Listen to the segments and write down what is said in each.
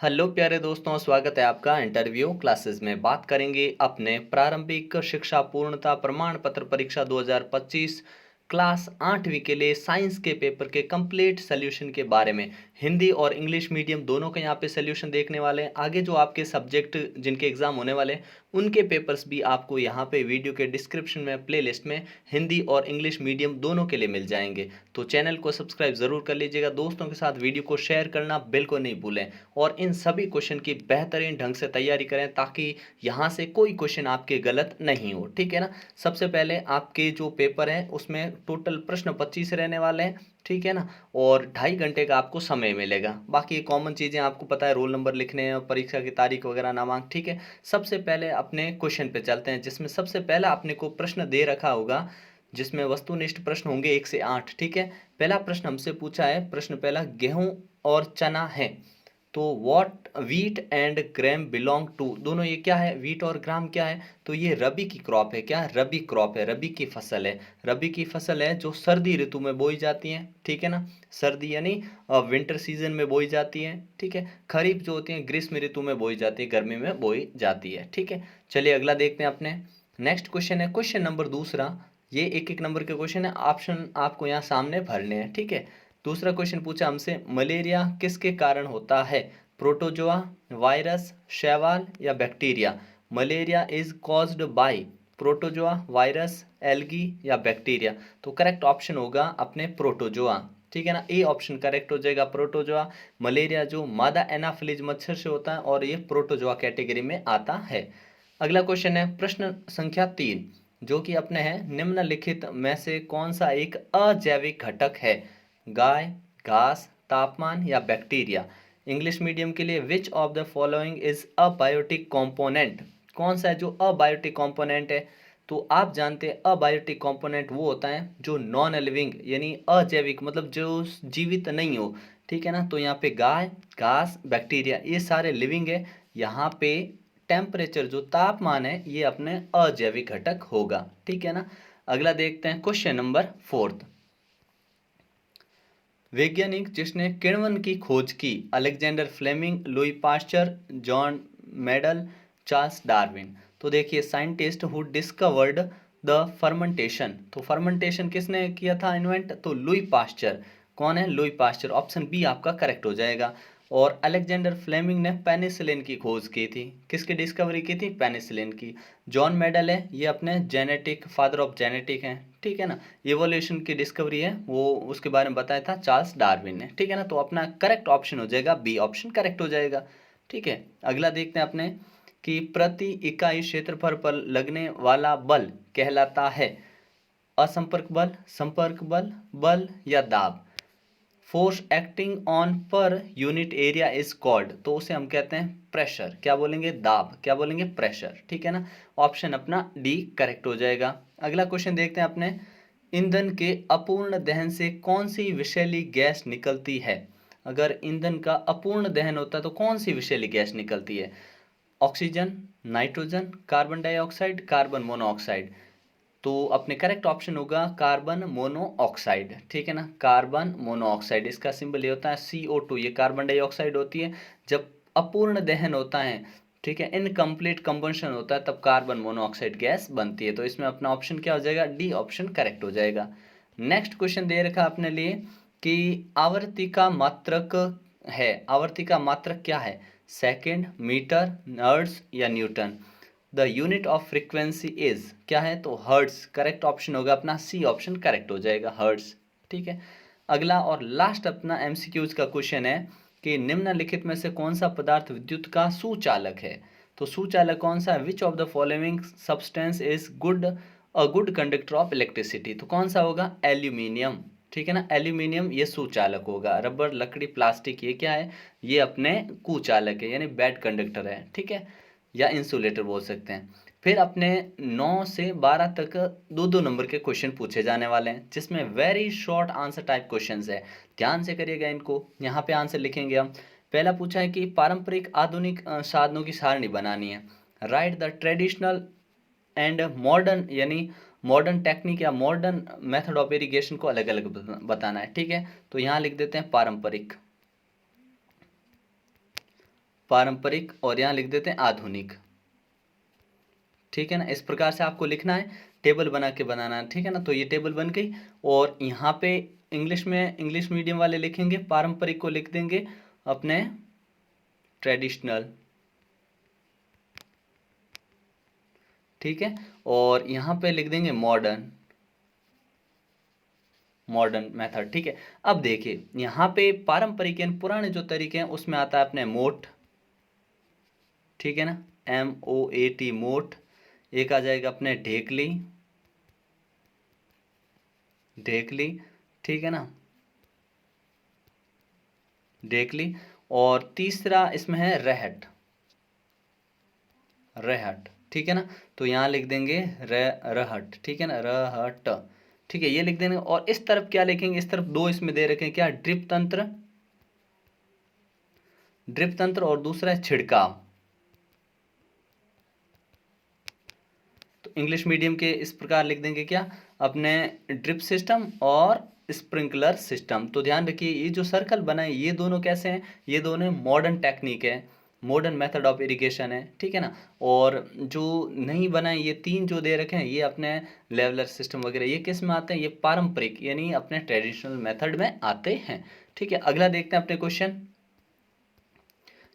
Hello प्यारे दोस्तों, स्वागत है आपका इंटरव्यू क्लासेस में। बात करेंगे अपने प्रारंभिक शिक्षा पूर्णता प्रमाण पत्र परीक्षा 2025 क्लास 8वीं के लिए साइंस के पेपर के कंप्लीट सॉल्यूशन के बारे में। हिंदी और इंग्लिश मीडियम दोनों के यहाँ पे सॉल्यूशन देखने वाले हैं। आगे जो आपके सब्जेक्ट जिनके एग्जाम होने वाले हैं उनके पेपर्स भी आपको यहाँ पे वीडियो के डिस्क्रिप्शन में प्लेलिस्ट में हिंदी और इंग्लिश मीडियम दोनों के लिए मिल जाएंगे। तो चैनल को सब्सक्राइब जरूर कर लीजिएगा, दोस्तों के साथ वीडियो को शेयर करना बिल्कुल नहीं भूलें और इन सभी क्वेश्चन की बेहतरीन ढंग से तैयारी करें ताकि यहाँ से कोई क्वेश्चन आपके गलत नहीं हो। ठीक है ना। सबसे पहले आपके जो पेपर है उसमें टोटल प्रश्न 25 रहने वाले हैं। ठीक है ना। और 2.5 घंटे का आपको समय मिलेगा। बाकी कॉमन चीज़ें आपको पता है, रोल नंबर लिखने हैं और परीक्षा की तारीख वगैरह नामांक। ठीक है। सबसे पहले अपने क्वेश्चन पे चलते हैं, जिसमें सबसे पहला अपने को प्रश्न दे रखा होगा जिसमें वस्तुनिष्ठ प्रश्न होंगे 1 से 8। ठीक है। पहला प्रश्न हमसे पूछा है, प्रश्न पहला, गेहूं और चना है तो what wheat and gram belong to. दोनों ये क्या है, वीट और ग्राम क्या है, तो ये रबी की क्रॉप है। क्या, रबी क्रॉप है, रबी की फसल है। रबी की फसल है जो सर्दी ऋतु में बोई जाती है। ठीक है ना। सर्दी यानी विंटर सीजन में बोई जाती है। ठीक है। खरीफ जो होती है ग्रीष्म ऋतु में बोई जाती है, गर्मी में बोई जाती है। ठीक है। चलिए अगला देखते हैं अपने। नेक्स्ट क्वेश्चन है क्वेश्चन नंबर दूसरा। ये एक एक नंबर के क्वेश्चन है, ऑप्शन आपको यहाँ सामने भरने हैं। ठीक है। दूसरा क्वेश्चन पूछा हमसे, मलेरिया किसके कारण होता है, प्रोटोजोआ, वायरस, शैवाल या bacteria. Malaria is caused by protozoa, virus, algae या बैक्टीरिया। तो करेक्ट ऑप्शन होगा अपने प्रोटोजोआ। ठीक है ना। ए ऑप्शन करेक्ट हो जाएगा, प्रोटोजोआ। मलेरिया जो मादा एनाफिलीज मच्छर से होता है और ये प्रोटोजोआ कैटेगरी में आता है। अगला क्वेश्चन है प्रश्न संख्या 3, जो कि अपने है, निम्नलिखित में से कौन सा एक अजैविक घटक है, गाय, घास, तापमान या बैक्टीरिया। इंग्लिश मीडियम के लिए which of the following is abiotic component. कौन सा है जो अबायोटिक कंपोनेंट है, तो आप जानते हैं अबायोटिक कंपोनेंट वो होता है जो नॉन लिविंग यानी अजैविक, मतलब जो जीवित नहीं हो। ठीक है ना। तो यहाँ पे गाय, घास, बैक्टीरिया ये सारे लिविंग है। यहाँ पे टेम्परेचर जो तापमान है ये अपने अजैविक घटक होगा। ठीक है ना। अगला देखते हैं क्वेश्चन नंबर 4। वैज्ञानिक जिसने किण्वन की खोज की, Alexander Fleming, Louis Pasteur, John Mendel, Charles Darwin. तो देखिए, scientist who discovered the fermentation. तो फर्मेंटेशन किसने किया था इन्वेंट, तो लुई पास्चर। कौन है, लुई पास्चर। ऑप्शन बी आपका करेक्ट हो जाएगा। और अलेक्जेंडर फ्लेमिंग ने पेनिसिलिन की खोज की थी। किसकी डिस्कवरी की थी, पेनिसिलिन की। जॉन मेडल है, ये अपने जेनेटिक फादर ऑफ जेनेटिक हैं। ठीक है ना। इवोल्यूशन की डिस्कवरी है वो, उसके बारे में बताया था चार्ल्स डार्विन ने। ठीक है ना। तो अपना करेक्ट ऑप्शन हो जाएगा बी ऑप्शन करेक्ट हो जाएगा। ठीक है। अगला देखते हैं अपने कि प्रति इकाई क्षेत्रफल पर लगने वाला बल कहलाता है असंपर्क बल, संपर्क बल, बल या दाब। Force acting on per unit area is called, तो उसे हम कहते हैं प्रेशर। क्या बोलेंगे, दाब। क्या बोलेंगे, प्रेशर। ठीक है ना। ऑप्शन अपना डी करेक्ट हो जाएगा। अगला क्वेश्चन देखते हैं अपने, ईंधन के अपूर्ण दहन से कौन सी विषैली गैस निकलती है। अगर ईंधन का अपूर्ण दहन होता है तो कौन सी विषैली गैस निकलती है, oxygen, nitrogen, carbon dioxide, carbon monoxide. तो अपने करेक्ट ऑप्शन होगा कार्बन मोनोऑक्साइड। ठीक है ना। कार्बन मोनोऑक्साइड, इसका सिंबल ये होता है CO2, ये कार्बन डाइऑक्साइड होती है। जब अपूर्ण दहन होता है, ठीक है, इनकम्प्लीट कंबंशन होता है, तब कार्बन मोनोऑक्साइड गैस बनती है। तो इसमें अपना ऑप्शन क्या हो जाएगा, डी ऑप्शन करेक्ट हो जाएगा। नेक्स्ट क्वेश्चन दे रखा अपने लिए कि आवर्ती का मात्रक है, आवर्ती का मात्रक क्या है, सेकेंड, मीटर, हर्ट्ज या Newton. The unit of frequency is क्या है, तो हर्ट्ज। करेक्ट ऑप्शन होगा अपना सी ऑप्शन करेक्ट हो जाएगा, हर्ट्ज। ठीक है। अगला और लास्ट अपना एमसीक्यूज का क्वेश्चन है कि निम्नलिखित में से कौन सा पदार्थ विद्युत का सुचालक है। तो सुचालक कौन सा है, which of the following substance is good conductor of electricity. तो कौन सा होगा, एल्यूमिनियम। ठीक है ना। एल्यूमिनियम ये सुचालक होगा। रबर, लकड़ी, प्लास्टिक ये क्या है, ये अपने कुचालक है यानी बैड कंडक्टर है। ठीक है, या इंसुलेटर बोल सकते हैं। फिर अपने 9 से 12 तक दो दो नंबर के क्वेश्चन पूछे जाने वाले हैं, जिसमें very short answer type questions है। ध्यान से करिएगा इनको, यहाँ पे आंसर लिखेंगे हम। पहला पूछा है कि पारंपरिक आधुनिक साधनों की सारणी बनानी है। Right the traditional and modern, यानी मॉडर्न टेक्निक या मॉडर्न मेथड ऑफ इरिगेशन को अलग अलग बताना है। ठीक है। तो यहाँ लिख देते हैं पारंपरिक। पारंपरिक और यहाँ लिख देते हैं आधुनिक। ठीक है ना, इस प्रकार से आपको लिखना है, टेबल बना के बनाना है। ठीक है ना, तो ये टेबल बन गई। और यहाँ पे इंग्लिश में इंग्लिश मीडियम वाले लिखेंगे पारंपरिक को लिख देंगे अपने ट्रेडिशनल। ठीक है, और यहाँ पे लिख देंगे मॉडर्न, मॉडर्न मेथड। ठीक है, अब देखिए यहाँ पे पारंपरिक यानी पुराने जो तरीके हैं उसमें आता है अपने मोट। ठीक है ना, MOAT मोट। एक आ जाएगा अपने ढेकली, ढेकली। ठीक है ना, ढेकली। और तीसरा इसमें है रहट, रहट। ठीक है ना, तो यहाँ लिख देंगे रहट। ठीक है ना, रहट। ठीक है, ये लिख देंगे। और इस तरफ क्या लिखेंगे, इस तरफ दो इसमें दे रखे हैं, क्या, ड्रिप तंत्र, ड्रिप तंत्र, और दूसरा है छिड़काव। तो इंग्लिश मीडियम के इस प्रकार लिख देंगे क्या, अपने ड्रिप सिस्टम और स्प्रिंकलर सिस्टम। तो ध्यान रखिए ये जो सर्कल बना है ये दोनों कैसे हैं, ये दोनों मॉडर्न टेक्निक है, मॉडर्न मेथड ऑफ इरिगेशन है। ठीक है ना, और जो नहीं बनाए ये तीन जो दे रखे हैं ये अपने लेवलर सिस्टम वगैरह, ये किस में आते हैं, ये पारंपरिक यानी अपने ट्रेडिशनल मेथड में आते हैं। ठीक है, अगला देखते हैं अपने क्वेश्चन।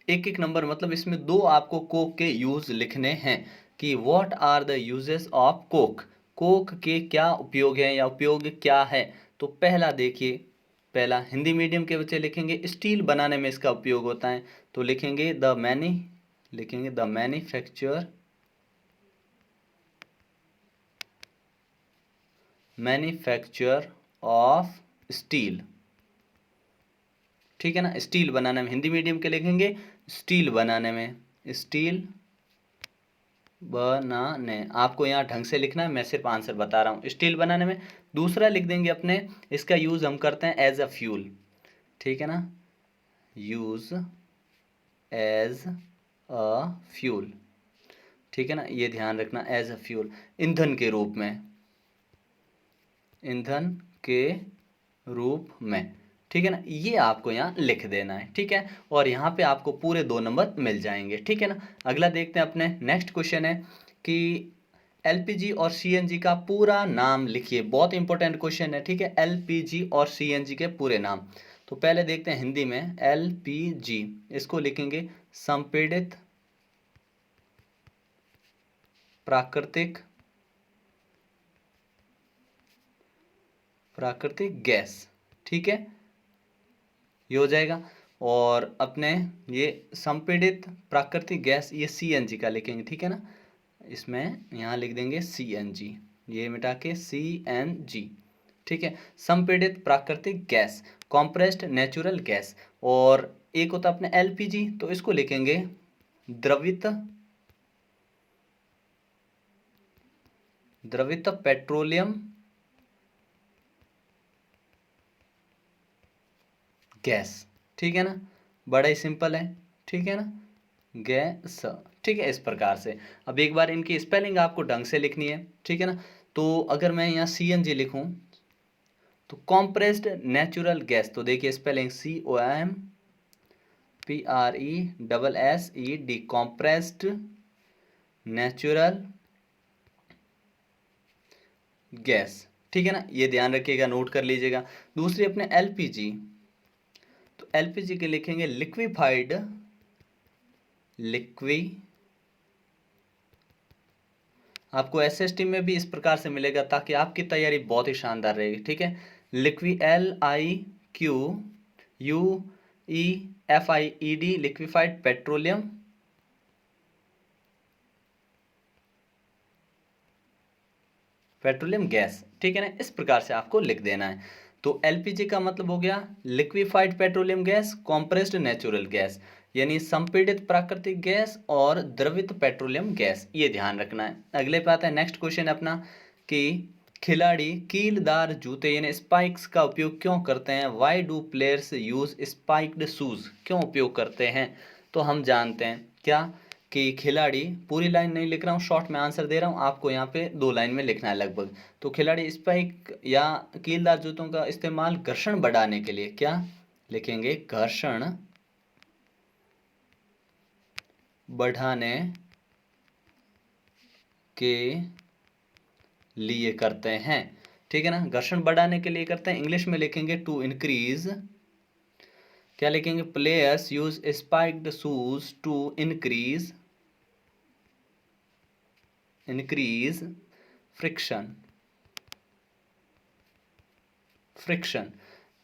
एक एक नंबर, मतलब इसमें दो आपको कोक के यूज लिखने हैं कि what are the uses of coke, coke के क्या उपयोग हैं या उपयोग क्या है। तो पहला देखिए, पहला हिंदी मीडियम के बच्चे लिखेंगे स्टील बनाने में इसका उपयोग होता है। तो लिखेंगे लिखेंगे द मैन्युफैक्चर ऑफ स्टील। ठीक है ना, स्टील बनाने में, हिंदी मीडियम के लिखेंगे स्टील बनाने में, स्टील बनाने। आपको यहाँ ढंग से लिखना है, मैं सिर्फ आंसर बता रहा हूँ, स्टील बनाने में। दूसरा लिख देंगे अपने, इसका यूज हम करते हैं एज अ फ्यूल। ठीक है ना, यूज एज अ फ्यूल। ठीक है ना, ये ध्यान रखना, एज अ फ्यूल, ईंधन के रूप में, ईंधन के रूप में। ठीक है ना, ये आपको यहाँ लिख देना है। ठीक है, और यहाँ पे आपको पूरे 2 नंबर मिल जाएंगे। ठीक है ना, अगला देखते हैं अपने, नेक्स्ट क्वेश्चन है कि LPG और CNG का पूरा नाम लिखिए। बहुत इंपॉर्टेंट क्वेश्चन है। ठीक है, LPG और CNG के पूरे नाम। तो पहले देखते हैं हिंदी में, LPG इसको लिखेंगे संपीड़ित प्राकृतिक प्राकृतिक गैस। ठीक है, ये हो जाएगा। और अपने ये संपीड़ित प्राकृतिक गैस, ये CNG का लिखेंगे। ठीक है ना, इसमें यहाँ लिख देंगे CNG, ये मिटा के CNG। ठीक है, संपीड़ित प्राकृतिक गैस, कॉम्प्रेस्ड नेचुरल गैस। और एक होता अपने LPG, तो इसको लिखेंगे द्रवित द्रवित पेट्रोलियम गैस। ठीक है ना, बड़ा ही सिंपल है। ठीक है ना, गैस। ठीक है, इस प्रकार से। अब एक बार इनकी स्पेलिंग आपको ढंग से लिखनी है। ठीक है ना, तो अगर मैं यहाँ CNG लिखूं तो कॉम्प्रेस्ड नेचुरल गैस, तो देखिए spelling COMPRESSED, compressed natural gas. ठीक है ना, ये ध्यान रखिएगा, नोट कर लीजिएगा। दूसरी अपने LPG, तो LPG के लिखेंगे लिक्विफाइड आपको SST में भी इस प्रकार से मिलेगा ताकि आपकी तैयारी बहुत ही शानदार रहेगी। ठीक है, LIQUEFIED, लिक्विफाइड पेट्रोलियम गैस। ठीक है ना, इस प्रकार से आपको लिख देना है। तो LPG का मतलब हो गया liquefied petroleum gas, compressed natural gas, यानी संपीड़ित प्राकृतिक गैस और द्रवित पेट्रोलियम गैस, ये ध्यान रखना है। अगले पे आता है नेक्स्ट क्वेश्चन अपना कि खिलाड़ी कीलदार जूते यानी स्पाइक्स का उपयोग क्यों करते हैं। Why do players use spiked shoes, क्यों उपयोग करते हैं। तो हम जानते हैं क्या कि खिलाड़ी, पूरी लाइन नहीं लिख रहा हूँ, शॉर्ट में आंसर दे रहा हूँ आपको, यहाँ पे 2 लाइन में लिखना है लगभग। तो खिलाड़ी स्पाइक या कीलदार जूतों का इस्तेमाल घर्षण बढ़ाने के लिए, क्या लिखेंगे, घर्षण बढ़ाने के लिए करते हैं, ठीक है ना। घर्षण बढ़ाने के लिए करते हैं, इंग्लिश में लिखेंगे टू इंक्रीज, क्या लिखेंगे, players use spiked shoes to increase friction, friction.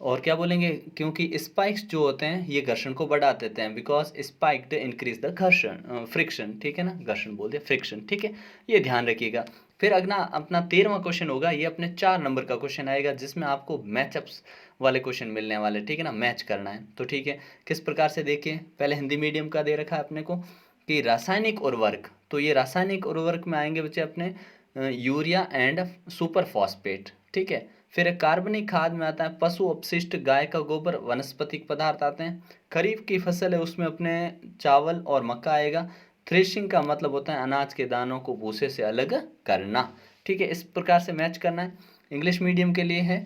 और क्या बोलेंगे, क्योंकि स्पाइक्स जो होते हैं ये घर्षण को बढ़ा देते हैं, बिकॉज स्पाइक्ड इंक्रीज द घर्षण, फ्रिक्शन, ठीक है ना, घर्षण बोल दिया, फ्रिक्शन, ठीक है, ये ध्यान रखिएगा। फिर अगला अपना 13वां क्वेश्चन होगा, ये अपने 4 नंबर का क्वेश्चन आएगा, जिसमें आपको मैचअप्स वाले क्वेश्चन मिलने वाले, ठीक है ना, मैच करना है। तो ठीक है, किस प्रकार से देखिए, पहले हिंदी मीडियम का दे रखा है अपने को कि रासायनिक उर्वरक, तो ये रासायनिक उर्वरक में आएंगे बच्चे अपने यूरिया एंड सुपर फॉस्फेट, ठीक है। फिर कार्बनिक खाद में आता है पशु अपशिष्ट, गाय का गोबर, वनस्पतिक पदार्थ आते हैं। खरीफ की फसल है उसमें अपने चावल और मक्का आएगा। थ्रेशिंग का मतलब होता है अनाज के दानों को भूसे से अलग करना, ठीक है, इस प्रकार से मैच करना है। इंग्लिश मीडियम के लिए है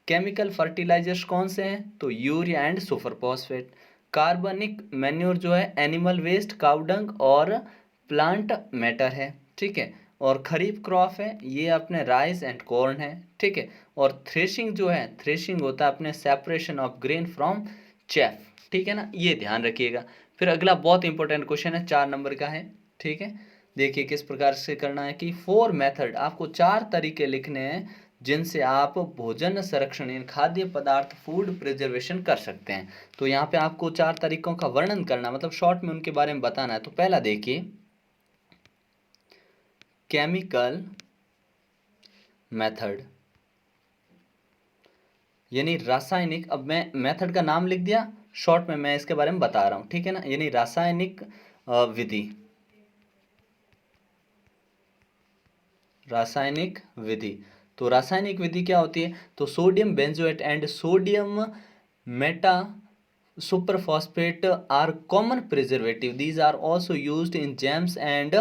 केमिकल फर्टिलाइजर्स कौन से हैं, तो यूरिया एंड सुपर फॉस्फेट। कार्बनिक मैन्योर जो है एनिमल वेस्ट, काउडंग और प्लांट मैटर है, ठीक है। और खरीफ क्रॉप है ये अपने राइस एंड कॉर्न है, ठीक है। और थ्रेशिंग जो है, थ्रेशिंग होता है अपने separation of grain from chef, ठीक है ना, ये ध्यान रखिएगा। फिर अगला बहुत इंपॉर्टेंट क्वेश्चन है, 4 नंबर का है, ठीक है। देखिए किस प्रकार से करना है कि 4 मेथड, आपको 4 तरीके लिखने हैं जिनसे आप भोजन संरक्षण यानी खाद्य पदार्थ फूड प्रिजर्वेशन कर सकते हैं। तो यहाँ पे आपको 4 तरीकों का वर्णन करना, मतलब शॉर्ट में उनके बारे में बताना है। तो पहला देखिए केमिकल मेथड, यानी रासायनिक, अब मैं मेथड का नाम लिख दिया, शॉर्ट में मैं इसके बारे में बता रहा हूं, ठीक है ना, यानी रासायनिक विधि, रासायनिक विधि। तो रासायनिक विधि क्या होती है, तो sodium benzoate and sodium Meta superphosphate are common preservative. These are also used in jams and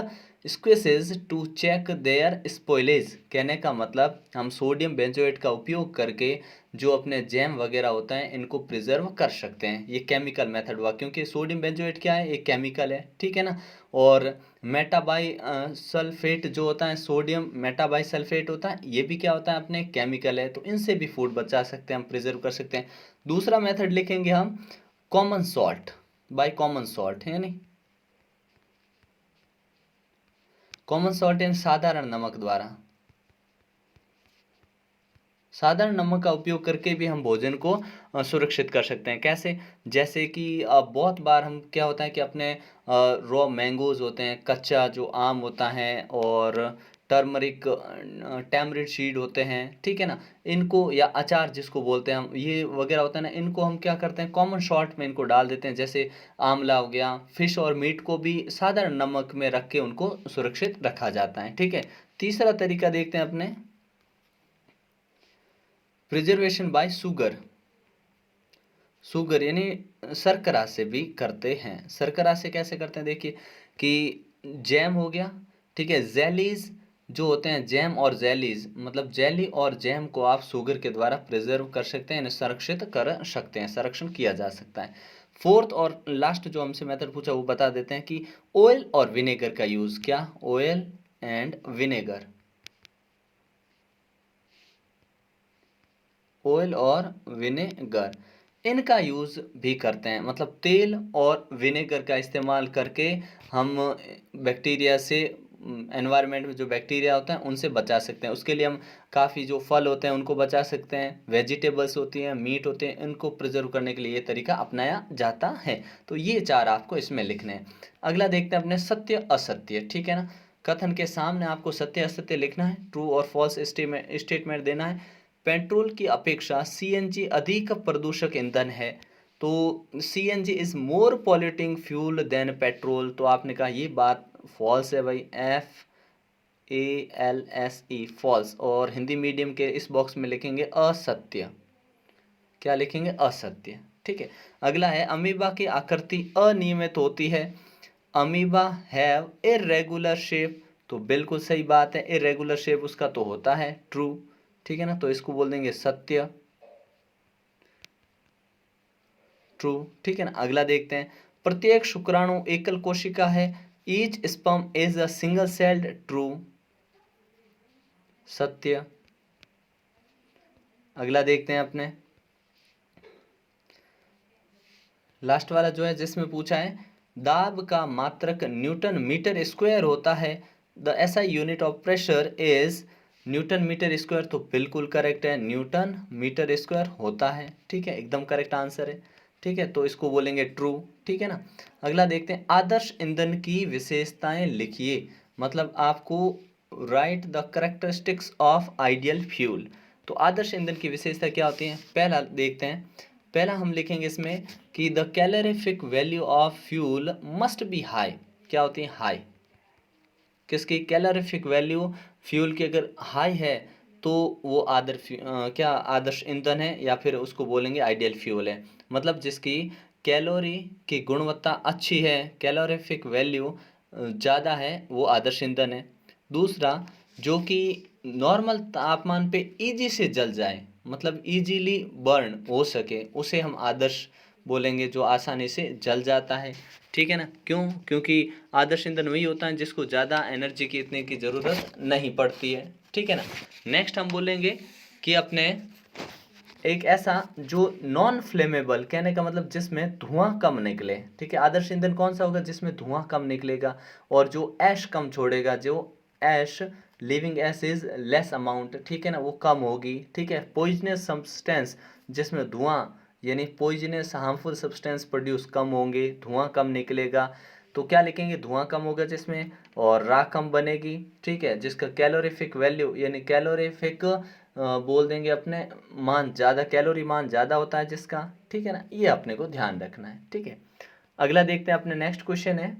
squeezes to check their spoilage। कहने का मतलब हम सोडियम बेंजोएट का उपयोग करके जो अपने जैम वगैरह होता है इनको प्रिजर्व कर सकते हैं। ये केमिकल मेथड हुआ, क्योंकि सोडियम बेंजोएट क्या है, एक केमिकल है, ठीक है ना। और मेटाबाई सल्फेट जो होता है, सोडियम मेटाबाई सल्फेट होता है, ये भी क्या होता है, अपने केमिकल है। तो इनसे भी फूड बचा सकते हैं, हम प्रिजर्व कर सकते हैं। दूसरा मेथड लिखेंगे हम common salt, by common salt है नहीं, कॉमन सॉल्ट यानी साधारण नमक द्वारा, साधारण नमक का उपयोग करके भी हम भोजन को सुरक्षित कर सकते हैं। कैसे, जैसे कि बहुत बार हम क्या होता है कि अपने रॉ मैंगोज होते हैं, कच्चा जो आम होता है, और टर्मरिक टैमरिड सीड होते हैं, ठीक है ना, इनको या अचार जिसको बोलते हैं हम, ये वगैरह होता है ना, इनको हम क्या करते हैं कॉमन सॉल्ट में इनको डाल देते हैं। जैसे आंवला हो गया, फिश और मीट को भी साधारण नमक में रख के उनको सुरक्षित रखा जाता है, ठीक है। तीसरा तरीका देखते हैं अपने प्रिजर्वेशन बाय शुगर, शुगर यानी शर्करा से भी करते हैं। शर्करा से कैसे करते हैं, देखिए कि जैम हो गया, ठीक है, जेलीज जो होते हैं, जैम और जेलीज, मतलब जेली और जैम को आप शुगर के द्वारा प्रिजर्व कर सकते हैं, यानी संरक्षित कर सकते हैं, संरक्षण किया जा सकता है। फोर्थ और लास्ट जो हमसे मेथड पूछा वो बता देते हैं कि ऑयल और विनेगर का यूज, क्या, ऑयल एंड विनेगर, ऑयल और विनेगर, इनका यूज़ भी करते हैं। मतलब तेल और विनेगर का इस्तेमाल करके हम बैक्टीरिया से, एनवायरनमेंट में जो बैक्टीरिया होता है उनसे बचा सकते हैं। उसके लिए हम काफ़ी जो फल होते हैं उनको बचा सकते हैं, वेजिटेबल्स होती हैं, मीट होते हैं, इनको प्रिजर्व करने के लिए ये तरीका अपनाया जाता है। तो ये 4 आपको इसमें लिखने हैं। अगला देखते हैं अपने सत्य असत्य, ठीक है ना। कथन के सामने आपको सत्य असत्य लिखना है, ट्रू और फॉल्स स्टेटमेंट देना है। पेट्रोल की अपेक्षा सीएनजी अधिक प्रदूषक ईंधन है, तो CNG is more polluting fuel then petrol. तो आपने कहा ये बात फॉल्स है भाई, FALSE फॉल्स। और हिंदी मीडियम के इस बॉक्स में लिखेंगे असत्य, क्या लिखेंगे, असत्य, ठीक है। अगला है अमीबा की आकृति अनियमित होती है, अमीबा हैव इरेगुलर शेप, तो बिल्कुल सही बात है, इरेगुलर शेप उसका तो होता है, ट्रू, ठीक है ना, तो इसको बोल देंगे सत्य, ट्रू, ठीक है ना। अगला देखते हैं प्रत्येक शुक्राणु एकल कोशिका है, each sperm is a single celled, true, सत्य। अगला देखते हैं अपने लास्ट वाला जो है जिसमें पूछा है दाब का मात्रक न्यूटन मीटर स्क्वायर होता है, the SI unit of pressure is newton metre square. तो बिल्कुल करेक्ट है, न्यूटन मीटर स्क्वायर होता है। ठीक है, एकदम करेक्ट आंसर है। ठीक है, तो इसको बोलेंगे ट्रू। ठीक है ना। अगला देखते हैं आदर्श ईंधन की विशेषताएं लिखिए, मतलब आपको right the characteristics of ideal fuel. तो आदर्श ईंधन की विशेषता क्या होती है, पहला देखते हैं। पहला हम लिखेंगे इसमें कि the calorific value of fuel must be high. क्या होती है हाई, किसकी कैलोरीफिक वैल्यू फ्यूल की अगर हाई है तो वो क्या आदर्श ईंधन है, या फिर उसको बोलेंगे आइडियल फ्यूल है। मतलब जिसकी कैलोरी की गुणवत्ता अच्छी है, कैलोरीफिक वैल्यू ज़्यादा है, वो आदर्श ईंधन है। दूसरा, जो कि नॉर्मल तापमान पे इजी से जल जाए, मतलब इजीली बर्न हो सके, उसे हम आदर्श बोलेंगे, जो आसानी से जल जाता है। ठीक है ना। क्यों? क्योंकि आदर्श ईंधन वही होता है जिसको ज़्यादा एनर्जी की इतने की ज़रूरत नहीं पड़ती है। ठीक है ना। नेक्स्ट हम बोलेंगे कि अपने एक ऐसा जो नॉन फ्लेमेबल, कहने का मतलब जिसमें धुआं कम निकले। ठीक है, आदर्श ईंधन कौन सा होगा जिसमें धुआं कम निकलेगा और जो ऐश कम छोड़ेगा, जो ash living ash is less amount. ठीक है ना, वो कम होगी। ठीक है, पॉइजनस सब्सटेंस जिसमें धुआं यानी पॉइजनस हार्मफुल सब्सटेंस प्रोड्यूस कम होंगे, धुआं कम निकलेगा। तो क्या लिखेंगे, धुआं कम होगा जिसमें, और राख कम बनेगी। ठीक है, जिसका कैलोरीफिक वैल्यू यानी कैलोरीफिक बोल देंगे अपने मान ज़्यादा, कैलोरी मान ज़्यादा होता है जिसका। ठीक है ना, ये अपने को ध्यान रखना है। ठीक है, अगला देखते हैं अपने नेक्स्ट क्वेश्चन है।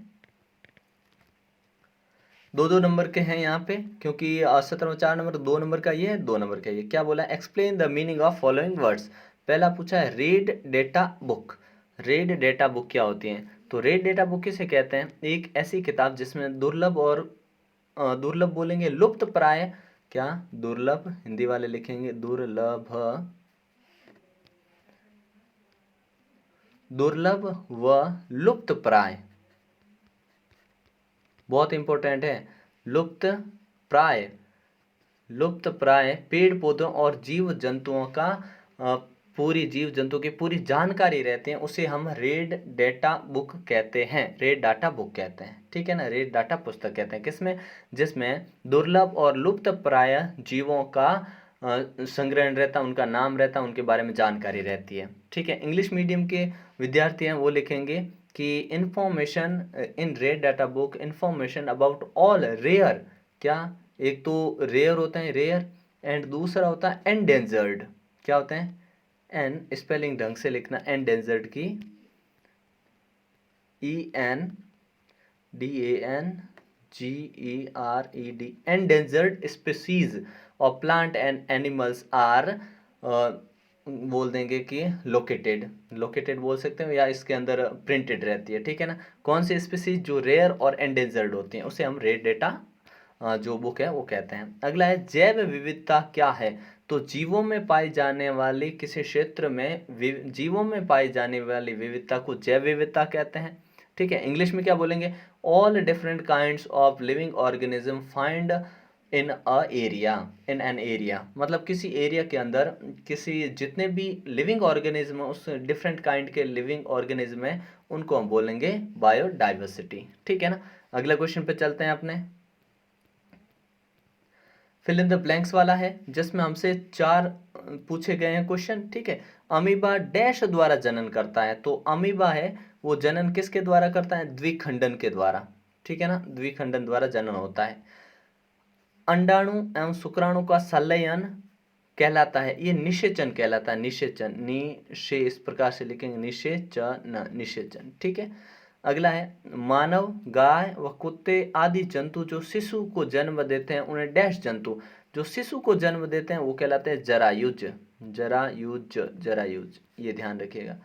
दो दो नंबर के हैं यहाँ पे, क्योंकि 17 में 4 नंबर, 2 नंबर का ये है, 2 नंबर का ये। क्या बोला, explain the meaning of following words. पहला पूछा है read data book. Read data book क्या होती है, तो रीड डेटा बुक किसे कहते हैं, एक ऐसी किताब जिसमें दुर्लभ और दुर्लभ बोलेंगे लुप्त प्राय, क्या दुर्लभ, हिंदी वाले लिखेंगे दुर्लभ, दुर्लभ व लुप्त प्राय, बहुत इंपॉर्टेंट है। लुप्त प्राय, लुप्त प्राय पेड़ पौधों और जीव जंतुओं का पूरी जीव जंतु की पूरी जानकारी रहती है, उसे हम रेड डेटा बुक कहते हैं, रेड डाटा बुक कहते हैं। ठीक है ना, रेड डाटा पुस्तक कहते हैं किसमें, जिसमें दुर्लभ और लुप्त प्राय जीवों का संग्रहण रहता है, उनका नाम रहता है, उनके बारे में जानकारी रहती है। ठीक है, इंग्लिश मीडियम के विद्यार्थी हैं वो लिखेंगे कि information in red data book, information about all rare, क्या एक तो रेयर होता है रेयर, एंड दूसरा होता है एंडेंजर्ड। क्या होते हैं, एन स्पेलिंग ढंग से लिखना, एंडेंजर्ड की ENDANGERED, endangered species of plant and animals are बोल देंगे कि लोकेटेड, लोकेटेड बोल सकते हैं, या इसके अंदर प्रिंटेड रहती है। ठीक है ना, कौन सी स्पीसीज जो रेयर और एंडेंजर्ड होती हैं उसे हम रेड डेटा जो बुक है वो कहते हैं। अगला है जैव विविधता क्या है, तो जीवों में पाई जाने वाली किसी क्षेत्र में जीवों में पाई जाने वाली विविधता को जैव विविधता कहते हैं। ठीक है, इंग्लिश में क्या बोलेंगे, all different kinds of living organism find in a area, in an area, मतलब किसी एरिया के अंदर किसी जितने भी लिविंग ऑर्गेनिज्म, उस डिफरेंट काइंड के लिविंग ऑर्गेनिज्म है, उनको हम बोलेंगे बायोडाइवर्सिटी। ठीक है ना। अगला क्वेश्चन पे चलते हैं अपने, फिल इन द ब्लैंक्स वाला है जिसमें हमसे 4 पूछे गए हैं क्वेश्चन। ठीक है, अमीबा डैश द्वारा जनन करता है, तो अमीबा है वो जनन किसके द्वारा करता है, द्विखंडन के द्वारा। ठीक है ना, द्विखंडन द्वारा जनन होता है। अंडाणु एवं शुक्राणु का संलयन कहलाता है, ये निषेचन कहलाता है, निषेचन, निषे इस प्रकार से लिखेंगे, निषेचन, निषेचन। ठीक है, अगला है मानव, गाय व कुत्ते आदि जंतु जो शिशु को जन्म देते हैं उन्हें डैश जंतु, जो शिशु को जन्म देते हैं वो कहलाते हैं जरायुज, जरायुज, जरायुज, ये ध्यान रखिएगा।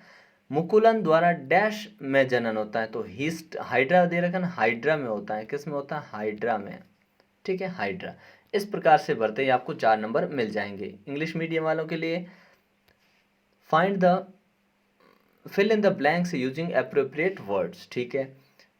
मुकुलन द्वारा डैश में जनन होता है, तो हिस्ट हाइड्रा दे रखा ना, हाइड्रा में होता है, किस में होता है, हाइड्रा में। ठीक है, हाइड्रा। इस प्रकार से भरते ही आपको 4 नंबर मिल जाएंगे। इंग्लिश मीडियम वालों के लिए find the fill in the blanks using appropriate words. ठीक है,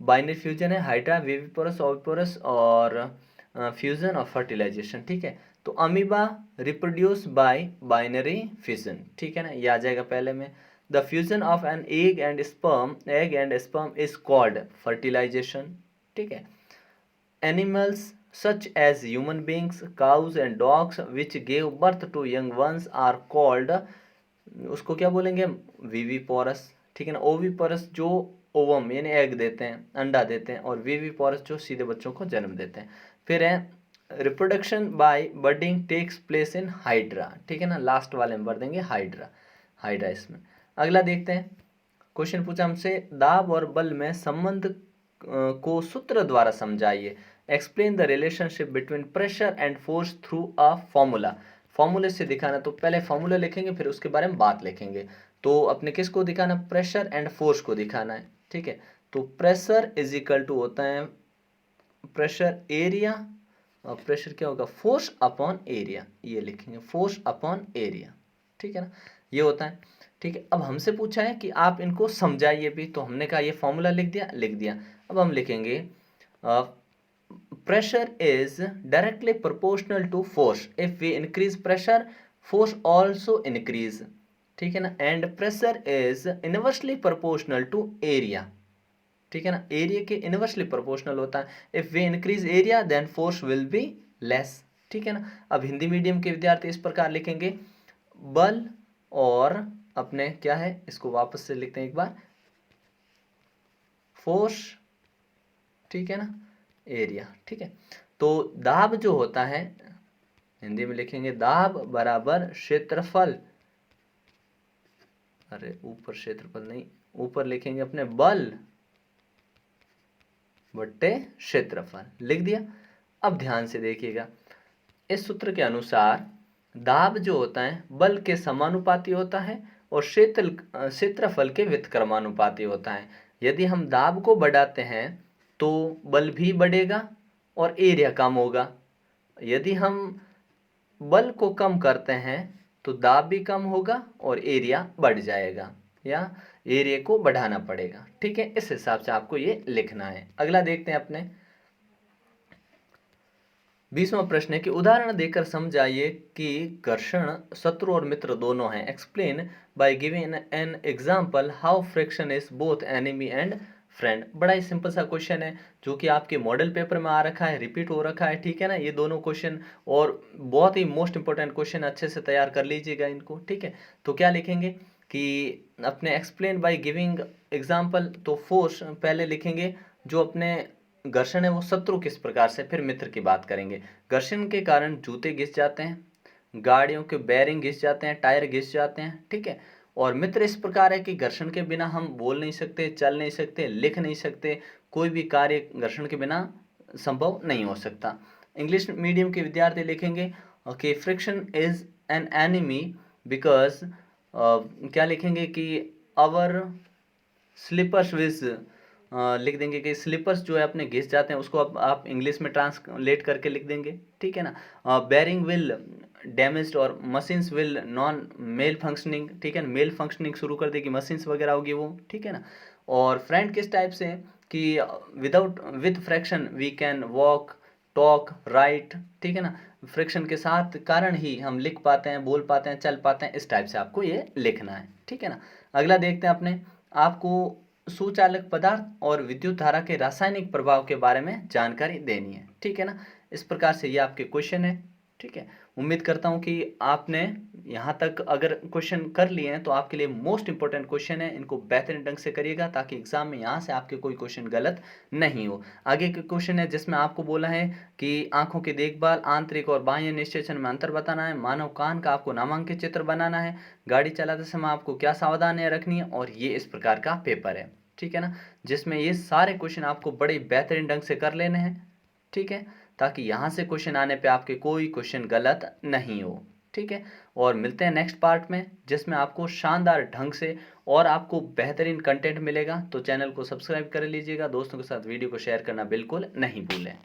बाइनरी फ्यूजन है, हाइड्रा, विविपोरस, ओविपोरस और फ्यूजन और फर्टिलाइजेशन, ठीक है। तो amoeba reproduce by binary fission, ठीक है ना, ये आ जाएगा पहले में। The fusion of an egg and sperm is called fertilisation, ठीक है। Animals such as human beings, cows and dogs which gave birth to young ones are called, उसको क्या बोलेंगे, विविपोरस, ठीक है ना। ओविपोरस जो ओवम यानी एग देते हैं, अंडा देते हैं, और विविपोरस जो सीधे बच्चों को जन्म देते हैं। फिर है reproduction by budding takes place in hydra, ठीक है ना, लास्ट वाले में भर देंगे हाइड्रा, हाइड्रा इसमें। अगला देखते हैं, क्वेश्चन पूछा हमसे, दाब और बल में संबंध को सूत्र द्वारा समझाइए। Explain the relationship between pressure and force through a formula. फॉर्मूले से दिखाना, तो पहले फॉर्मूला लिखेंगे फिर उसके बारे में बात लिखेंगे। तो अपने किसको दिखाना, प्रेशर एंड फोर्स को दिखाना है, ठीक है। तो प्रेशर इज इक्वल टू होता है प्रेशर एरिया, और प्रेशर क्या होगा, फोर्स अपॉन एरिया, ये लिखेंगे फोर्स अपॉन एरिया, ठीक है ना, ये होता है, ठीक है। अब हमसे पूछा है कि आप इनको समझाइए भी, तो हमने कहा ये फॉर्मूला लिख दिया। अब हम लिखेंगे pressure is directly proportional to force, if we increase pressure force also increase, ठीक है ना। and pressure is inversely proportional to area, ठीक है ना, एरिया के इनवर्सली प्रोपोर्शनल होता है। If we increase area then force will be less, ठीक है ना। अब हिंदी मीडियम के विद्यार्थी इस प्रकार लिखेंगे, बल और अपने क्या है, इसको वापस से लिखते हैं एक बार, फोर्स, ठीक है ना, एरिया, ठीक है। तो दाब जो होता है, हिंदी में लिखेंगे दाब बराबर क्षेत्रफल, अरे ऊपर क्षेत्रफल नहीं, ऊपर लिखेंगे अपने बल बट्टे क्षेत्रफल, लिख दिया। अब ध्यान से देखिएगा, इस सूत्र के अनुसार दाब जो होता है बल के समानुपाती होता है और क्षेत्रफल के व्युत्क्रमानुपाती होता है। यदि हम दाब को बढ़ाते हैं तो बल भी बढ़ेगा और एरिया कम होगा। यदि हम बल को कम करते हैं तो दाब भी कम होगा और एरिया बढ़ जाएगा, या एरिया को बढ़ाना पड़ेगा, ठीक है। इस हिसाब से आपको ये लिखना है। अगला देखते हैं अपने 20वां प्रश्न है कि उदाहरण देकर समझाइए कि घर्षण शत्रु और मित्र दोनों हैं। Explain by giving an example how friction is both enemy and friend. बड़ा ही सिंपल सा क्वेश्चन है जो कि आपके मॉडल पेपर में आ रखा है, रिपीट हो रखा है, ठीक है ना, ये दोनों क्वेश्चन, और बहुत ही मोस्ट इंपॉर्टेंट क्वेश्चन, अच्छे से तैयार कर लीजिएगा इनको, ठीक है। तो क्या लिखेंगे कि अपने एक्सप्लेन बाय गिविंग एग्जांपल, तो फोर्स पहले लिखेंगे, जो अपने घर्षण है वो शत्रु किस प्रकार से, फिर मित्र की बात करेंगे। घर्षण के कारण जूते घिस जाते हैं, गाड़ियों के बेरिंग घिस जाते हैं, टायर घिस जाते हैं, ठीक है। और मित्र इस प्रकार है कि घर्षण के बिना हम बोल नहीं सकते, चल नहीं सकते, लिख नहीं सकते, कोई भी कार्य घर्षण के बिना संभव नहीं हो सकता। इंग्लिश मीडियम के विद्यार्थी लिखेंगे कि friction is an enemy because, क्या लिखेंगे कि अवर स्लीपर्स विज, लिख देंगे कि स्लीपर्स जो है अपने घिस जाते हैं, उसको आप इंग्लिश में ट्रांसलेट करके लिख देंगे, ठीक है ना। बेरिंग विल डैमेज्ड और मशीन्स विल नॉन मेल फंक्शनिंग, ठीक है ना, मेल फंक्शनिंग शुरू कर देगी, मशीन्स वगैरह होगी वो, ठीक है ना। और फ्रेंड किस टाइप से कि with fraction we can walk talk right, ठीक है ना, फ्रिक्शन के साथ कारण ही हम लिख पाते हैं, बोल पाते हैं, चल पाते हैं, इस टाइप से आपको ये लिखना है, ठीक है ना। अगला देखते हैं अपने, आपको सुचालक पदार्थ और विद्युत धारा के रासायनिक प्रभाव के बारे में जानकारी देनी है, ठीक है ना। इस प्रकार से ये आपके क्वेश्चन है, ठीक है। उम्मीद करता हूँ कि आपने यहाँ तक अगर क्वेश्चन कर लिए हैं तो आपके लिए मोस्ट इंपॉर्टेंट क्वेश्चन है, इनको बेहतरीन ढंग से करिएगा ताकि एग्जाम में यहाँ से आपके कोई क्वेश्चन गलत नहीं हो। आगे के क्वेश्चन है जिसमें आपको बोला है कि आंखों की देखभाल, आंतरिक और बाह्य निश्चेचन में अंतर बताना है, मानव कान का आपको नामांकित चित्र बनाना है, गाड़ी चलाते समय आपको क्या सावधानियां रखनी है, और ये इस प्रकार का पेपर है, ठीक है ना, जिसमें ये सारे क्वेश्चन आपको बड़े बेहतरीन ढंग से कर लेने हैं, ठीक है, ताकि यहाँ से क्वेश्चन आने पे आपके कोई क्वेश्चन गलत नहीं हो, ठीक है। और मिलते हैं नेक्स्ट पार्ट में जिसमें आपको शानदार ढंग से और आपको बेहतरीन कंटेंट मिलेगा। तो चैनल को सब्सक्राइब कर लीजिएगा, दोस्तों के साथ वीडियो को शेयर करना बिल्कुल नहीं भूलें।